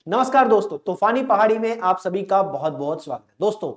नमस्कार दोस्तों, तूफानी पहाड़ी में आप सभी का बहुत बहुत स्वागत है। दोस्तों,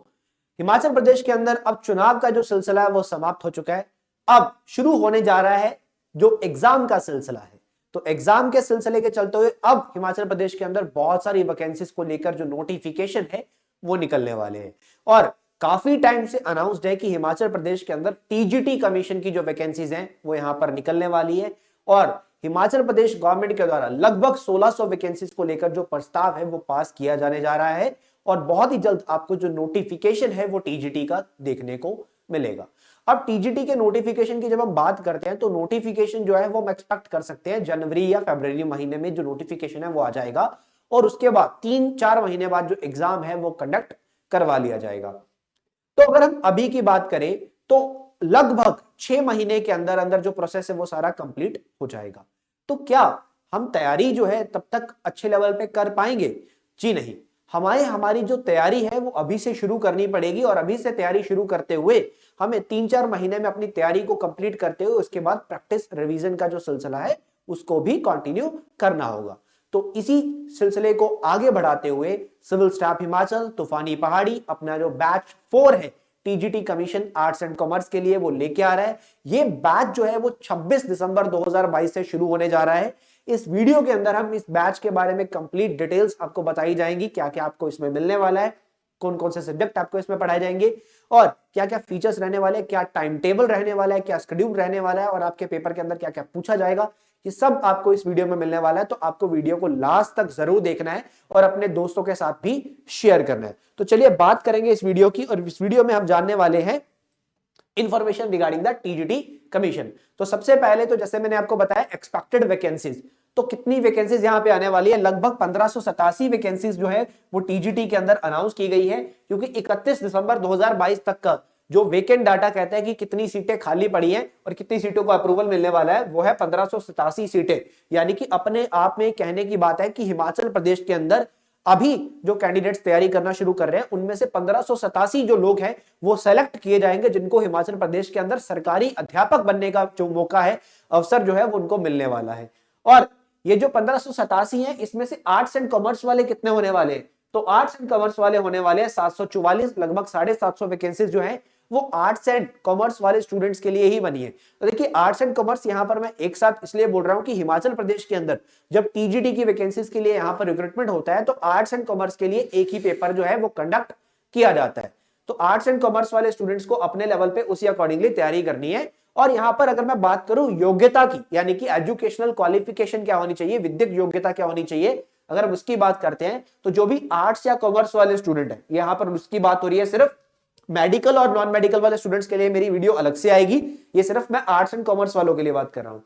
हिमाचल प्रदेश के अंदर अब चुनाव का जो सिलसिला है वो समाप्त हो चुका है। अब शुरू होने जा रहा है जो एग्जाम का सिलसिला है। तो एग्जाम के सिलसिले के चलते हुए अब हिमाचल प्रदेश के अंदर बहुत सारी वैकेंसीज को लेकर जो नोटिफिकेशन है वो निकलने वाले हैं। और काफी टाइम से अनाउंस्ड है कि हिमाचल प्रदेश के अंदर टीजीटी कमीशन की जो वैकेंसीज हैं वो यहां पर निकलने वाली है। और हिमाचल प्रदेश गवर्नमेंट के द्वारा लगभग 1600 वैकेंसीज को लेकर जो प्रस्ताव है वो पास किया जाने जा रहा है। और बहुत ही जल्द आपको जो नोटिफिकेशन है वो टीजीटी का देखने को मिलेगा। अब टीजीटी के नोटिफिकेशन की जब हम बात करते हैं तो नोटिफिकेशन जो है वो हम एक्सपेक्ट कर सकते हैं जनवरी या फरवरी महीने में जो नोटिफिकेशन है वो आ जाएगा। और उसके बाद 3-4 महीने बाद जो एग्जाम है वो कंडक्ट करवा लिया जाएगा। तो अगर हम अभी की बात करें तो लगभग 6 महीने के अंदर अंदर जो प्रोसेस है वो सारा कंप्लीट हो जाएगा। तो क्या हम तैयारी जो है तब तक अच्छे लेवल पे कर पाएंगे? जी नहीं। हमारी जो तैयारी है वो अभी से शुरू करनी पड़ेगी। और अभी से तैयारी शुरू करते हुए हमें 3-4 महीने में अपनी तैयारी को कंप्लीट करते हुए उसके बाद प्रैक्टिस रिवीजन का जो सिलसिला है उसको भी कंटिन्यू करना होगा। तो इसी सिलसिले को आगे बढ़ाते हुए सिविल स्टाफ हिमाचल तूफानी पहाड़ी अपना जो बैच 4 है TGT commission arts and commerce के लिए वो लेके आ रहा है। ये बैच जो है वो 26 दिसंबर 2022 से शुरू होने जा रहा है। इस वीडियो के अंदर हम इस बैच के बारे में कंप्लीट डिटेल्स आपको बताई जाएंगी, क्या क्या आपको इसमें मिलने वाला है, कौन कौन से सब्जेक्ट आपको इसमें पढ़ाए जाएंगे और क्या क्या फीचर्स रहने वाले हैं, क्या टाइम टेबल रहने वाला है, क्या शेड्यूल रहने वाला है और आपके पेपर के अंदर क्या क्या पूछा जाएगा। ये सब आपको इस वीडियो में मिलने वाला है। तो आपको वीडियो को लास्ट तक जरूर देखना है और अपने दोस्तों के साथ भी शेयर करना है। तो चलिए बात करेंगे इस वीडियो की। और इस वीडियो में हम जानने वाले हैं information regarding the TGT commission. तो सबसे पहले तो जैसे मैंने आपको बताया एक्सपेक्टेड वैकेंसीज, तो कितनी वैकेंसीज यहां पे आने वाली है? लगभग 1587 वैकेंसीज जो है वो टीजीटी के अंदर अनाउंस की गई है। क्योंकि 31 दिसंबर 2022 तक का जो वेकेंट डाटा कहता है कि कितनी सीटें खाली पड़ी हैं और कितनी सीटों को अप्रूवल मिलने वाला है, वो है 1587 सीटें। यानी कि अपने आप में कहने की बात है कि हिमाचल प्रदेश के अंदर अभी जो कैंडिडेट्स तैयारी करना शुरू कर रहे हैं उनमें से 1587 जो लोग हैं वो सेलेक्ट किए जाएंगे, जिनको हिमाचल प्रदेश के अंदर सरकारी अध्यापक बनने का जो मौका है, अवसर जो है वो उनको मिलने वाला है। और ये जो 1587 है इसमें से आर्ट्स एंड कॉमर्स वाले कितने होने वाले हैं? तो आर्ट्स एंड कॉमर्स वाले होने वाले हैं 744, लगभग 750 वैकेंसीज जो है वो आर्ट्स एंड कॉमर्स वाले स्टूडेंट्स के लिए ही बनी है। तो देखिए आर्ट्स एंड कॉमर्स यहां पर मैं एक साथ इसलिए बोल रहा हूं कि हिमाचल प्रदेश के अंदर जब टीजीटी की वैकेंसीज के लिए यहां पर रिक्रूटमेंट होता है तो आर्ट्स एंड कॉमर्स के लिए एक ही पेपर जो है वो कंडक्ट किया जाता है। तो आर्ट्स एंड कॉमर्स वाले स्टूडेंट्स को अपने लेवल पे उसी अकॉर्डिंगली तैयारी करनी है। और यहां पर अगर मैं बात करूं योग्यता की, यानी कि एजुकेशनल क्वालिफिकेशन क्या होनी चाहिए, विद्यक योग्यता क्या होनी चाहिए, अगर हम उसकी बात करते हैं तो जो भी आर्ट्स या कॉमर्स वाले स्टूडेंट है यहां पर उसकी बात हो रही है। सिर्फ मेडिकल और नॉन मेडिकल वाले स्टूडेंट्स के लिए मेरी वीडियो अलग से आएगी, ये सिर्फ मैं आर्ट्स एंड कॉमर्स वालों के लिए बात कर रहा हूं।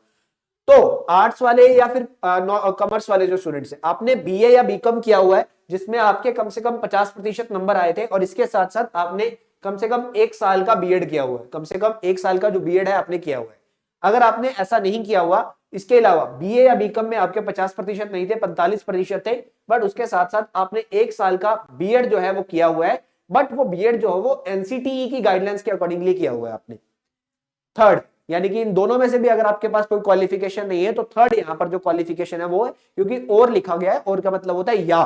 तो आर्ट्स वाले या फिर कॉमर्स वाले जो स्टूडेंट्स हैं, आपने बीए या बीकॉम किया हुआ है जिसमें आपके कम से कम 50% नंबर आए थे और इसके साथ साथ आपने कम से कम 1 साल का बीएड किया हुआ है, कम से कम 1 साल का जो बीएड है आपने किया हुआ है। अगर आपने ऐसा नहीं किया हुआ, इसके अलावा बीए या बीकॉम में आपके 50% नहीं थे, 45% थे, बट उसके साथ साथ आपने 1 साल का बीएड जो है वो किया हुआ है, बट वो बीएड जो है वो एनसीटीई की गाइडलाइंस के अकॉर्डिंगली किया हुआ है आपने। थर्ड, यानी कि इन दोनों में से भी अगर आपके पास कोई क्वालिफिकेशन नहीं है तो थर्ड यहां पर जो क्वालिफिकेशन है वो है, क्योंकि और लिखा गया है, और का मतलब होता है या,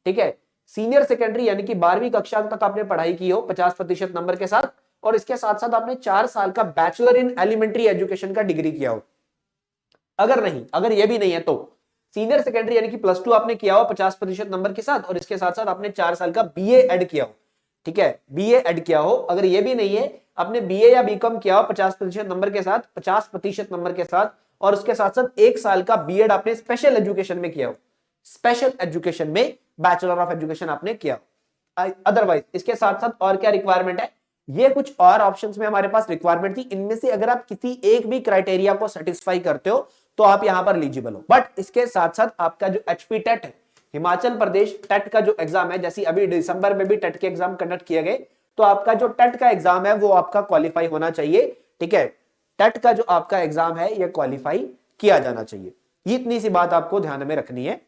ठीक है। सीनियर सेकेंडरी यानी कि 12वीं कक्षा तक आपने पढ़ाई की हो 50% नंबर के साथ, और इसके साथ साथ आपने 4 साल का बैचलर इन एलिमेंट्री एजुकेशन का डिग्री किया हो। अगर नहीं, अगर ये भी नहीं है तो सीनियर सेकेंडरी यानी कि +2 आपने किया हो 50% नंबर के साथ, और इसके साथ साथ आपने 4 साल का बीए ऐड किया हो, ठीक है, बीए ऐड किया हो। अगर ये भी नहीं है, आपने बीए या बीकॉम किया हो 50% नंबर के साथ, 50% नंबर के साथ, और उसके साथ साथ 1 साल का बीएड आपने स्पेशल एजुकेशन में किया हो, स्पेशल एजुकेशन में बैचलर ऑफ एजुकेशन आपने किया। अदरवाइज इसके साथ साथ और क्या रिक्वायरमेंट है, ये कुछ और ऑप्शंस में हमारे पास रिक्वायरमेंट थी, इनमें से अगर आप किसी एक भी क्राइटेरिया को सेटिस्फाई करते हो तो आप यहां पर एलिजिबल हो। बट इसके साथ साथ आपका जो एचपी टेट है, हिमाचल प्रदेश टेट का जो एग्जाम है, जैसे अभी दिसंबर में भी टेट के एग्जाम कंडक्ट किए गए, तो आपका जो टेट का एग्जाम है वो आपका क्वालिफाई होना चाहिए, ठीक है। टेट का जो आपका एग्जाम है ये क्वालिफाई किया जाना चाहिए। ये इतनी सी बात आपको ध्यान में रखनी है।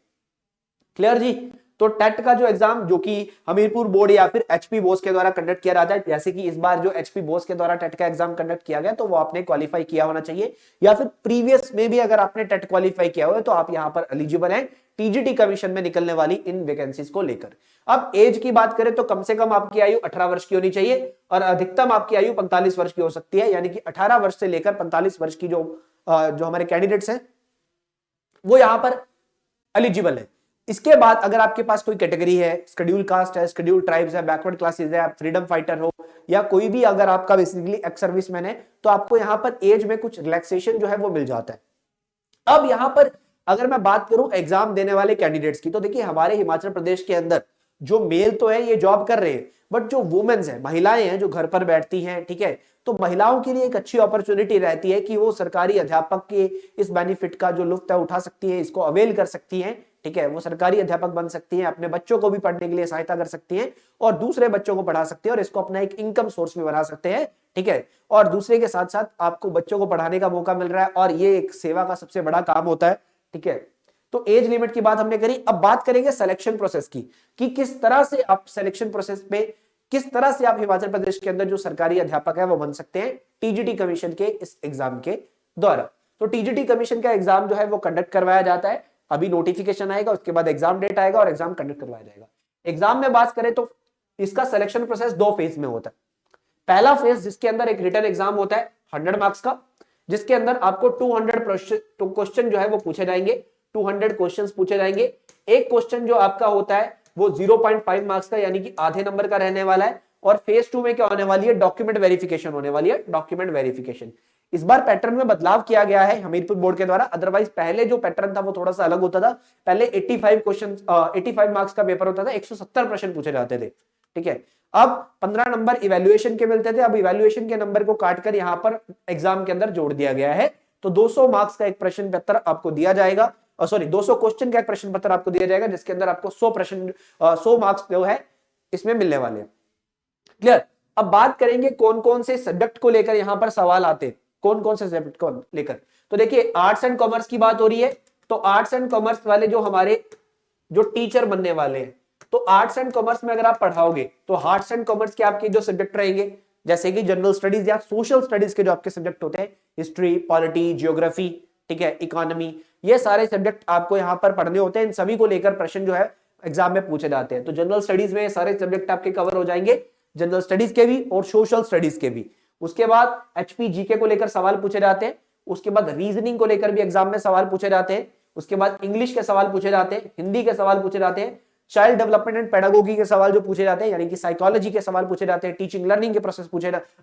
क्लियर जी? तो टेट का जो एग्जाम जो कि हमीरपुर बोर्ड या फिर एचपी बोस के द्वारा कंडक्ट किया जाता है, जैसे कि इस बार जो एचपी बोस के द्वारा टेट का एग्जाम कंडक्ट किया गया तो वो आपने क्वालिफाई किया होना चाहिए, या फिर प्रीवियस में भी अगर आपने टेट क्वालिफाई किया हुआ है तो आप यहां पर एलिजिबल हैं टीजीटी कमीशन में निकलने वाली इन वैकेंसीज को लेकर। अब एज की बात करें तो कम से कम आपकी आयु 18 वर्ष की होनी चाहिए और अधिकतम आपकी आयु 45 वर्ष की हो सकती है, यानी कि 18 वर्ष से लेकर 45 वर्ष की जो हमारे कैंडिडेट्स हैं वो यहां पर एलिजिबल है। इसके बाद अगर आपके पास कोई कैटेगरी है, शेड्यूल कास्ट है, शेड्यूल ट्राइब्स है, बैकवर्ड क्लासेस है, आप फ्रीडम फाइटर हो या कोई भी अगर आपका बेसिकली एक्स सर्विसमैन है, तो आपको यहां पर एज में कुछ रिलैक्सेशन जो है वो मिल जाता है। अब यहां पर अगर मैं बात करूं एग्जाम देने वाले कैंडिडेट्स की, तो देखिए हमारे हिमाचल प्रदेश के अंदर जो मेल तो है ये जॉब कर रहे हैं, बट जो वुमेन्स है, महिलाएं हैं जो घर पर बैठती हैं, ठीक है, तो महिलाओं के लिए एक अच्छी अपॉर्चुनिटी रहती है कि वो सरकारी अध्यापक के इस बेनिफिट का जो लुत्फ है उठा सकती है, इसको अवेल कर सकती हैं, ठीक है, वो सरकारी अध्यापक बन सकती हैं, अपने बच्चों को भी पढ़ने के लिए सहायता कर सकती हैं और दूसरे बच्चों को पढ़ा सकते हैं और इसको अपना एक इनकम सोर्स भी बना सकते हैं, ठीक है, और दूसरे के साथ साथ आपको बच्चों को पढ़ाने का मौका मिल रहा है और ये एक सेवा का सबसे बड़ा काम होता है, ठीक है। तो एज लिमिट की बात हमने करी। अब बात करेंगे सिलेक्शन प्रोसेस की कि किस तरह से आप सिलेक्शन प्रोसेस में किस तरह से आप हिमाचल प्रदेश के अंदर जो सरकारी अध्यापक है वो बन सकते हैं टीजीटी कमीशन के इस एग्जाम के द्वारा। तो टीजीटी कमीशन का एग्जाम जो है वो कंडक्ट करवाया जाता है, अभी नोटिफिकेशन आएगा, उसके बाद एग्जाम डेट आएगा और एग्जाम कंडक्ट करवाया जाएगा। एग्जाम में बात करें तो इसका सिलेक्शन प्रोसेस 2 फेज में होता है। पहला फेज जिसके अंदर एक रिटन एग्जाम होता है 100 मार्क्स का, जिसके अंदर आपको 200 क्वेश्चन जो है वो पूछे जाएंगे, 200 क्वेश्चंस पूछे जाएंगे। एक क्वेश्चन जो आपका होता है वो 0.5 मार्क्स का यानी कि आधे नंबर का रहने वाला है। और फेज 2 में क्या होने वाली है, डॉक्यूमेंट वेरिफिकेशन होने वाली है, डॉक्यूमेंट वेरिफिकेशन। इस बार पैटर्न में बदलाव किया गया है हमीरपुर बोर्ड के द्वारा, अदरवाइज पहले जो पैटर्न था वो थोड़ा सा अलग होता था। पहले 85 मार्क्स का पेपर होता था, 170 प्रश्न पूछे जाते थे, ठीक है। अब 15 नंबर इवैल्यूएशन के मिलते थे, अब इवैल्यूएशन के नंबर को काटकर यहां पर एग्जाम के अंदर जोड़ दिया गया है। तो 200 मार्क्स का एक प्रश्न पत्र आपको दिया जाएगा, सॉरी 200 क्वेश्चन का एक प्रश्न पत्र आपको दिया जाएगा, जिसके अंदर आपको 100 मार्क्स जो है इसमें मिलने वाले हैं। क्लियर। अब बात करेंगे कौन कौन से सब्जेक्ट को लेकर यहां पर सवाल आते हैं, कौन कौन से सब्जेक्ट को लेकर। तो देखिए आर्ट्स एंड कॉमर्स की बात हो रही है, तो आर्ट्स एंड कॉमर्स वाले जो हमारे जो टीचर बनने वाले हैं, तो आर्ट्स एंड कॉमर्स में अगर आप पढ़ाओगे तो आर्ट्स एंड कॉमर्स के आपके जो सब्जेक्ट रहेंगे जैसे कि जनरल स्टडीज या सोशल स्टडीज के जो आपके सब्जेक्ट होते हैं, हिस्ट्री, पॉलिटी, जियोग्राफी, ठीक है, इकोनॉमी, ये सारे सब्जेक्ट आपको यहाँ पर पढ़ने होते हैं। इन सभी को लेकर प्रश्न जो है एग्जाम में पूछे जाते हैं। तो जनरल स्टडीज में सारे सब्जेक्ट आपके कवर हो जाएंगे, जनरल स्टडीज के भी और सोशल स्टडीज के भी। उसके बाद एचपी जीके को लेकर सवाल पूछे जाते हैं, उसके बाद रीजनिंग को लेकर भी एग्जाम में सवाल पूछे जाते हैं, उसके बाद इंग्लिश के सवाल पूछे जाते हैं, हिंदी के सवाल पूछे जाते हैं, चाइल्ड डेवलपमेंट एंड पेडागोगी के सवाल जो पूछे जाते हैं यानी कि साइकोलॉजी के सवाल पूछे जाते हैं, टीचिंग लर्निंग के प्रोसेस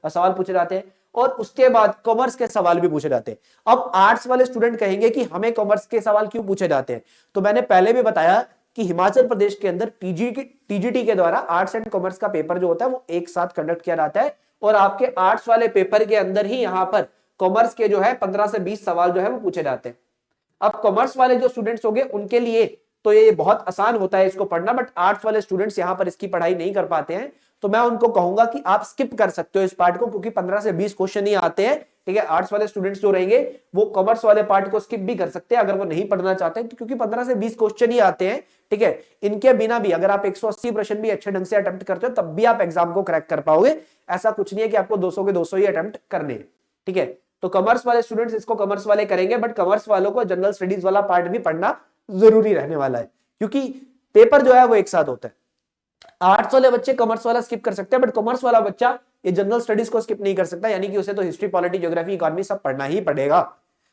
सवाल पूछे जाते हैं, और उसके बाद कॉमर्स के सवाल भी पूछे जाते हैं। अब आर्ट्स वाले स्टूडेंट कहेंगे कि हमें कॉमर्स के सवाल क्यों पूछे जाते हैं, तो मैंने पहले भी बताया कि हिमाचल प्रदेश के अंदर टीजीटी के द्वारा आर्ट्स एंड कॉमर्स का पेपर जो होता है वो एक साथ कंडक्ट किया जाता है, और आपके आर्ट्स वाले पेपर के अंदर ही यहां पर कॉमर्स के जो है 15 से 20 सवाल जो है वो पूछे जाते हैं। अब कॉमर्स वाले जो स्टूडेंट्स होंगे उनके लिए तो ये बहुत आसान होता है इसको पढ़ना, बट आर्ट्स वाले स्टूडेंट्स यहां पर इसकी पढ़ाई नहीं कर पाते हैं, तो मैं उनको कहूंगा कि आप स्किप कर सकते हो इस पार्ट को, क्योंकि 15 से 20 क्वेश्चन ही आते हैं, ठीक है। आर्ट्स वाले स्टूडेंट्स जो रहेंगे वो कॉमर्स वाले पार्ट को स्किप भी कर सकते हैं अगर वो नहीं पढ़ना चाहते हैं, तो क्योंकि 15 से 20 क्वेश्चन ही आते हैं, ठीक है। इनके बिना भी अगर आप 180 प्रश्न भी अच्छे ढंग से अटेम्प्ट करते हो तब भी आप एग्जाम को क्रैक कर पाओगे। ऐसा कुछ नहीं है कि आपको 200 के 200 ही अटेम्प्ट करने हैं, ठीक है। तो कॉमर्स वाले स्टूडेंट्स इसको कॉमर्स वाले करेंगे, बट कॉमर्स वालों को जनरल स्टडीज वाला पार्ट भी पढ़ना जरूरी रहने वाला है, क्योंकि पेपर जो है वो एक साथ होता है। आर्ट्स वाले बच्चे कॉमर्स वाला स्किप कर सकते हैं, बट कॉमर्स वाला बच्चा ये जनरल स्टडीज को स्किप नहीं कर सकता, यानी कि उसे तो हिस्ट्री, पॉलिटी, ज्योग्राफी, इकोनॉमी सब पढ़ना ही पड़ेगा।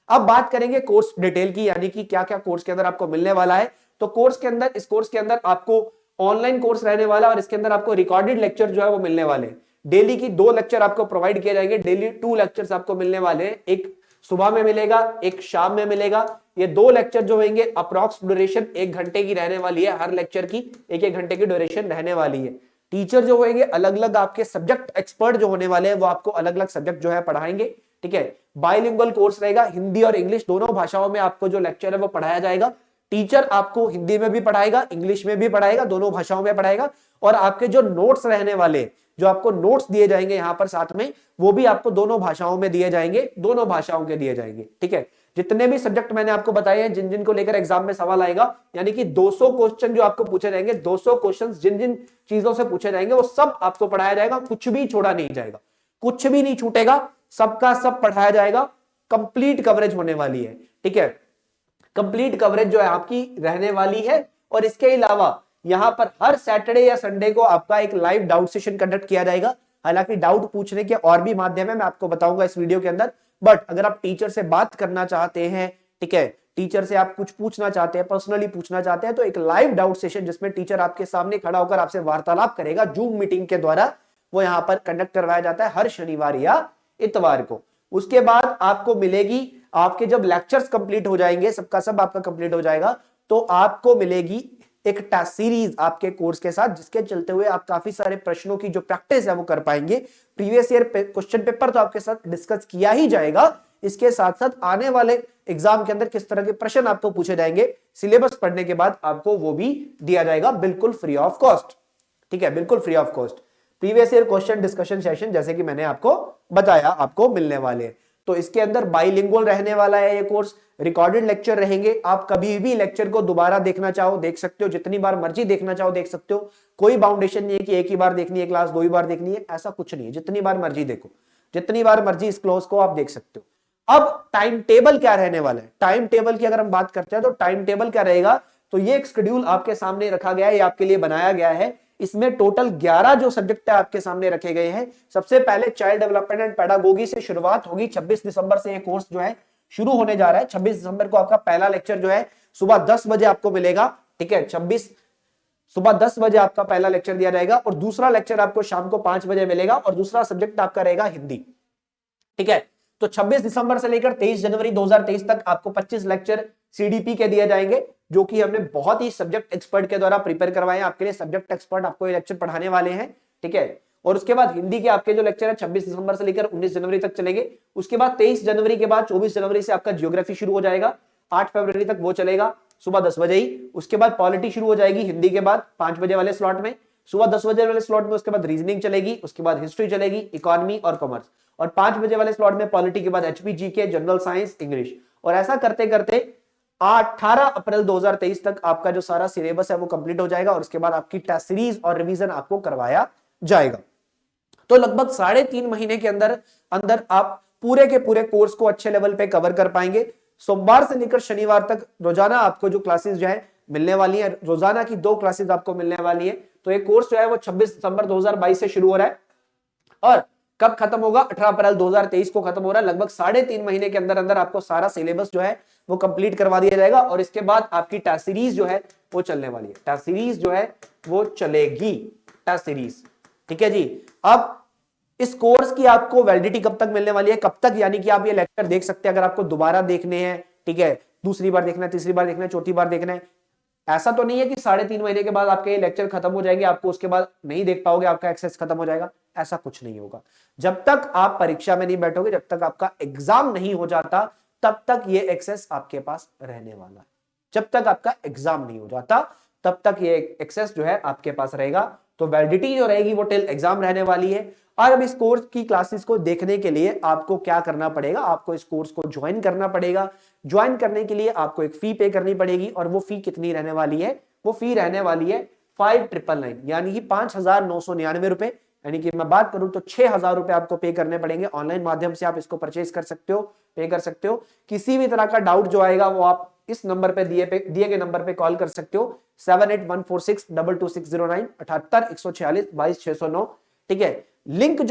अब बात करेंगे कोर्स डिटेल की, यानी कि क्या क्या कोर्स के अंदर आपको मिलने वाला है। तो कोर्स के अंदर, इस कोर्स के अंदर आपको ऑनलाइन कोर्स रहने वाला और इसके अंदर आपको रिकॉर्डेड लेक्चर जो है वो मिलने वाले। डेली की 2 लेक्चर आपको प्रोवाइड किए जाएंगे, डेली 2 लेक्चर्स आपको मिलने वाले हैं, एक सुबह में मिलेगा, एक शाम में मिलेगा। ये 2 लेक्चर जो होंगे अप्रॉक्स ड्यूरेशन 1 घंटे की रहने वाली है, हर लेक्चर की 1-1 घंटे की ड्यूरेशन रहने वाली है। टीचर जो होंगे अलग अलग, आपके सब्जेक्ट एक्सपर्ट जो होने वाले हैं वो आपको अलग अलग सब्जेक्ट जो है पढ़ाएंगे, ठीक है। बाइलिंगुअल कोर्स रहेगा, हिंदी और इंग्लिश दोनों भाषाओं में आपको जो लेक्चर है वो पढ़ाया जाएगा। टीचर आपको हिंदी में भी पढ़ाएगा, इंग्लिश में भी पढ़ाएगा, दोनों भाषाओं में पढ़ाएगा। और आपके जो नोट्स रहने वाले, जो आपको नोट्स दिए जाएंगे यहां पर साथ में, वो भी आपको दोनों भाषाओं में दिए जाएंगे, दोनों भाषाओं के दिए जाएंगे, ठीक है। जितने भी सब्जेक्ट मैंने आपको बताए हैं, जिन जिन को लेकर एग्जाम में सवाल आएगा, यानी कि 200 क्वेश्चन जो आपको पूछे जाएंगे, 200 क्वेश्चन जिन जिन चीजों से पूछे जाएंगे वो सब आपको पढ़ाया जाएगा, कुछ भी छोड़ा नहीं जाएगा, कुछ भी नहीं छूटेगा, सबका सब पढ़ाया जाएगा। कंप्लीट कवरेज होने वाली है, ठीक है, कंप्लीट कवरेज जो है आपकी रहने वाली है। और इसके अलावा यहां पर हर सैटरडे या संडे को आपका एक लाइव डाउट सेशन कंडक्ट किया जाएगा। हालांकि डाउट पूछने के और भी माध्यम है, मैं आपको बताऊंगा इस वीडियो के अंदर, बट अगर आप टीचर से बात करना चाहते हैं, ठीक है, टीचर से आप कुछ पूछना चाहते हैं, पर्सनली पूछना चाहते हैं, तो एक लाइव डाउट सेशन जिसमें टीचर आपके सामने खड़ा होकर आपसे वार्तालाप करेगा जूम मीटिंग के द्वारा, वो यहां पर कंडक्ट करवाया जाता है हर शनिवार या इतवार को। उसके बाद आपको मिलेगी, आपके जब लेक्चर्स कंप्लीट हो जाएंगे, सबका सब आपका कंप्लीट हो जाएगा, तो आपको मिलेगी एक टेस्ट सीरीज आपके कोर्स के साथ, जिसके चलते हुए आप काफी सारे प्रश्नों की जो प्रैक्टिस है वो कर पाएंगे। प्रीवियस ईयर क्वेश्चन पेपर तो आपके साथ डिस्कस किया ही जाएगा, इसके साथ साथ आने वाले एग्जाम के अंदर किस तरह के प्रश्न आपको पूछे जाएंगे, सिलेबस पढ़ने के बाद आपको वो भी दिया जाएगा बिल्कुल फ्री ऑफ कॉस्ट, ठीक है, बिल्कुल free of cost. Previous year question discussion session जैसे कि मैंने आपको बताया आपको मिलने वाले हैं। तो इसके अंदर बाइलिंगुअल रहने वाला है ये कोर्स, रिकॉर्डेड लेक्चर रहेंगे, आप कभी भी लेक्चर को दोबारा देखना चाहो देख सकते हो, जितनी बार मर्जी देखना चाहो देख सकते हो, कोई बाउंडेशन नहीं है कि एक ही बार देखनी है क्लास, 2 ही बार देखनी है, ऐसा कुछ नहीं है, जितनी बार मर्जी देखो, जितनी बार मर्जी इस क्लास को आप देख सकते हो। अब टाइम टेबल क्या रहने वाला है, टाइम टेबल की अगर हम बात करते हैं तो टाइम टेबल क्या रहेगा, तो ये एक शेड्यूल आपके सामने रखा गया है, ये आपके लिए बनाया गया है। इसमें टोटल 11 जो सब्जेक्ट है आपके सामने रखे गए हैं। सबसे पहले चाइल्ड डेवलपमेंट एंड पेडागोगी से शुरुआत होगी। 26 दिसंबर से ये कोर्स जो है शुरू होने जा रहा है। 26 दिसंबर को आपका पहला लेक्चर जो है सुबह 10 बजे आपको मिलेगा, ठीक है, 26 सुबह 10 बजे आपका पहला लेक्चर दिया जाएगा, और दूसरा लेक्चर आपको शाम को 5 बजे मिलेगा, और दूसरा सब्जेक्ट आपका रहेगा हिंदी, ठीक है। तो 26 दिसंबर से लेकर 23 जनवरी 2023 तक आपको 25 लेक्चर सीडीपी के दिए जाएंगे, जो कि हमने बहुत ही सब्जेक्ट एक्सपर्ट के द्वारा प्रिपेयर करवाए हैं आपके लिए। सब्जेक्ट एक्सपर्ट आपको ये लेक्चर पढ़ाने वाले हैं, ठीक है। और उसके बाद हिंदी के आपके जो लेक्चर है 26 दिसंबर से लेकर 19 जनवरी तक चलेंगे। उसके बाद 23 जनवरी के बाद 24 जनवरी से आपका ज्योग्राफी शुरू हो जाएगा, 8 फरवरी तक वो चलेगा सुबह 10 बजे ही। उसके बाद पॉलिटी शुरू हो जाएगी हिंदी के बाद 5 बजे वाले स्लॉट में, सुबह 10 बजे वाले स्लॉट में। उसके बाद रीजनिंग चलेगी, उसके बाद हिस्ट्री चलेगी, इकोनॉमी और कॉमर्स, और 5 बजे वाले स्लॉट में पॉलिटी के बाद एचपी के, जनरल साइंस, इंग्लिश। और ऐसा करते करते 18 अप्रैल 2023 तक आपका जो सारा सिलेबस है वो कंप्लीट हो जाएगा, और उसके बाद आपकी टेस्ट सीरीज और रिवीजन आपको करवाया जाएगा। तो लगभग 3.5 महीने के अंदर अंदर आप पूरे के पूरे कोर्स को अच्छे लेवल पे कवर कर पाएंगे। सोमवार से लेकर शनिवार तक रोजाना आपको जो क्लासेस जो है मिलने वाली है, रोजाना की 2 क्लासेस आपको मिलने वाली है। तो ये कोर्स जो है वो 26 दिसंबर 2022 से शुरू हो रहा है, और कब खत्म होगा, 18 अप्रैल 2023 को खत्म हो रहा है। लगभग 3.5 महीने के अंदर अंदर आपको सारा सिलेबस जो है वो कंप्लीट करवा दिया जाएगा, और इसके बाद आपकी टेस्ट सीरीज जो है वो चलने वाली है। टेस्ट सीरीज जो है वो चलेगी, टेस्ट सीरीज, ठीक है जी। अब इस कोर्स की आपको वैलिडिटी कब तक मिलने वाली है, कब तक, यानी कि आप ये लेक्चर देख सकते हैं अगर आपको दोबारा देखने हैं, ठीक है, दूसरी बार देखना है, तीसरी बार देखना है, चौथी बार देखना है। ऐसा तो नहीं है कि 3.5 महीने के बाद आपके ये लेक्चर खत्म हो जाएंगे, आपको उसके बाद नहीं देख पाओगे, आपका एक्सेस खत्म हो जाएगा, ऐसा कुछ नहीं होगा। जब तक आप परीक्षा में नहीं बैठोगे, जब तक आपका एग्जाम नहीं हो जाता, तब तक ये एक्सेस आपके पास रहने वाला है। जब तक आपका एग्जाम नहीं हो जाता तब तक ये एक्सेस जो है आपके पास रहेगा। तो वैलिडिटी जो रहेगी वो टिल एग्जाम रहने वाली है। और अब इस कोर्स की क्लासेस को देखने के लिए आपको क्या करना पड़ेगा, आपको इस कोर्स को ज्वाइन करना पड़ेगा। ज्वाइन करने के लिए आपको एक फी पे करनी पड़ेगी, और वो फी कितनी रहने वाली है, वो फी रहने वाली है 5999, यानी कि 5,999 रुपए। यानी कि मैं बात करूं तो 6,000 रुपए आपको पे करने पड़ेंगे। ऑनलाइन माध्यम से आप इसको परचेज कर सकते हो, पे कर सकते हो। किसी भी तरह का डाउट जो आएगा वो आप इस नंबर पे दिए गए नंबर पे कॉल कर सकते हो, 7814622609, 7814622609, ठीक है। लिंक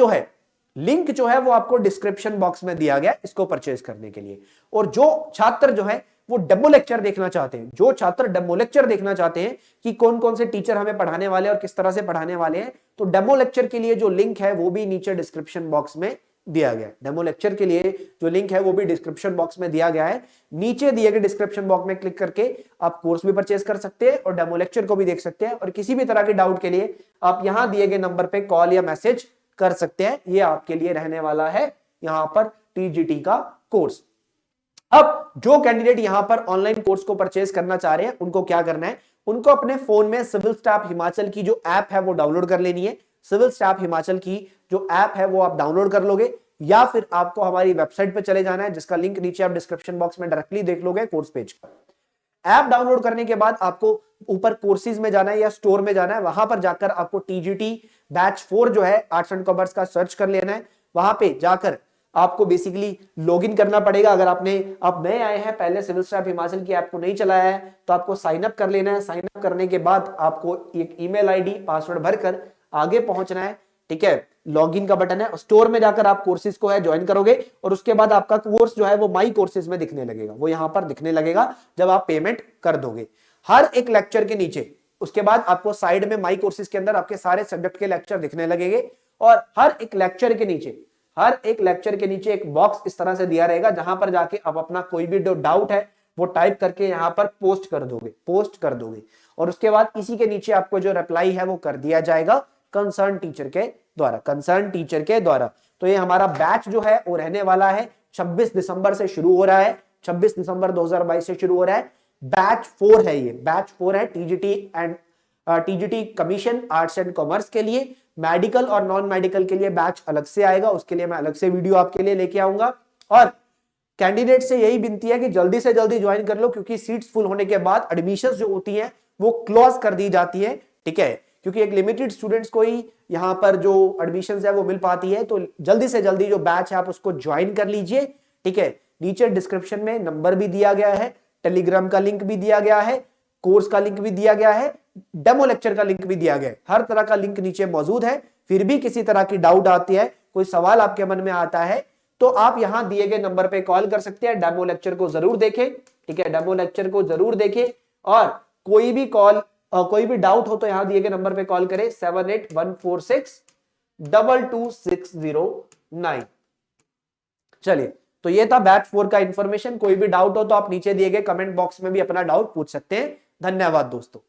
जो है वो आपको डिस्क्रिप्शन बॉक्स में दिया गया इसको परचेज करने के लिए। और जो छात्र जो है वो डेमो लेक्चर देखना चाहते हैं, जो छात्र डेमो लेक्चर देखना चाहते हैं कि कौन कौन से टीचर हमें पढ़ाने वाले और किस तरह से पढ़ाने वाले हैं, तो डेमो लेक्चर के लिए जो लिंक है वो भी नीचे डिस्क्रिप्शन बॉक्स में दिया गया है। डेमो लेक्चर के लिए जो लिंक है वो भी डिस्क्रिप्शन बॉक्स में दिया गया है। नीचे दिए गए डिस्क्रिप्शन बॉक्स में क्लिक करके आप कोर्स भी परचेज कर सकते हैं और डेमो लेक्चर को भी देख सकते हैं। और किसी भी तरह के डाउट के लिए आप यहां दिए गए नंबर पे कॉल या मैसेज कर सकते हैं। ये आपके लिए रहने वाला है यहां पर टीजीटी का कोर्स। अब जो कैंडिडेट यहां पर ऑनलाइन कोर्स को परचेज करना चाह रहे हैं उनको क्या करना है, उनको अपने फोन में सिविल स्टाफ हिमाचल की जो ऐप है वो डाउनलोड कर लेनी है। सिविल स्टाफ हिमाचल की जो ऐप है वो आप डाउनलोड कर लोगे। या फिर आपको हमारी वेबसाइट पे चले जाना है, जिसका लिंक नीचे आप डिस्क्रिप्शन बॉक्स में डायरेक्टली देख लोगे कोर्स पेज का। ऐप डाउनलोड करने के बाद आपको ऊपर कोर्सेज में जाना है या स्टोर में जाना है, वहां पर जाकर आपको टीजीटी बैच 4 जो है आर्ट्स एंड कॉमर्स का सर्च कर लेना है। वहां पे जाकर आपको बेसिकली लॉगिन करना पड़ेगा। अगर आप नए आए हैं, पहले सिविल स्टाफ हिमाचल की ऐप को नहीं चलाया है, तो आपको साइन अप कर लेना है। साइन अप करने के बाद आपको एक ईमेल आईडी पासवर्ड भरकर आगे पहुंचना है, ठीक है। लॉगिन का बटन है, स्टोर में जाकर आप कोर्सेज को है ज्वाइन करोगे और उसके बाद आपका कोर्स जो है वो माई कोर्सेज में दिखने लगेगा, वो यहां पर दिखने लगेगा जब आप पेमेंट कर दोगे हर एक लेक्चर के नीचे। उसके बाद आपको साइड में माई कोर्सेज के अंदर आपके सारे सब्जेक्ट के लेक्चर दिखने लगेंगे और हर एक लेक्चर के नीचे एक बॉक्स इस तरह से दिया रहेगा, जहां पर जाके आप अपना कोई भी डाउट है वो टाइप करके यहां पर पोस्ट कर दोगे और उसके बाद इसी के नीचे आपको जो रिप्लाई है वो कर दिया जाएगा कंसर्न टीचर के द्वारा। तो ये हमारा बैच जो है वो रहने वाला है 26 दिसंबर से शुरू हो रहा है, 26 दिसंबर 2022 से शुरू हो रहा है। बैच 4 है, ये बैच 4 है TGT commission arts and commerce के लिए। मेडिकल और नॉन मेडिकल के लिए बैच अलग से आएगा, उसके लिए मैं अलग से वीडियो आपके लिए लेके आऊंगा। और कैंडिडेट से यही विनती है कि जल्दी से जल्दी ज्वाइन कर लो, क्योंकि सीट्स फुल होने के बाद एडमिशंस जो होती हैं वो क्लोज कर दी जाती है, ठीक है, क्योंकि एक लिमिटेड स्टूडेंट्स को ही यहाँ पर जो एडमिशंस है वो मिल पाती है। तो जल्दी से जल्दी जो बैच है आप उसको ज्वाइन कर लीजिए, ठीक है। नीचे डिस्क्रिप्शन में नंबर भी दिया गया है, टेलीग्राम का लिंक भी दिया गया है, कोर्स का लिंक भी दिया गया है, डेमो लेक्चर का लिंक भी दिया गया है, हर तरह का लिंक नीचे मौजूद है। फिर भी किसी तरह की डाउट आती है, कोई सवाल आपके मन में आता है, तो आप यहां दिए गए नंबर पे कॉल कर सकते हैं। डेमो लेक्चर को जरूर देखें, ठीक है, डेमो लेक्चर को जरूर देखें। और कोई भी डाउट हो तो यहां दिए गए नंबर पे कॉल करें 7814622609। चलिए, तो ये था बैच 4 का इंफॉर्मेशन। कोई भी डाउट हो तो आप नीचे दिए गए कमेंट बॉक्स में भी अपना डाउट पूछ सकते हैं। धन्यवाद दोस्तों।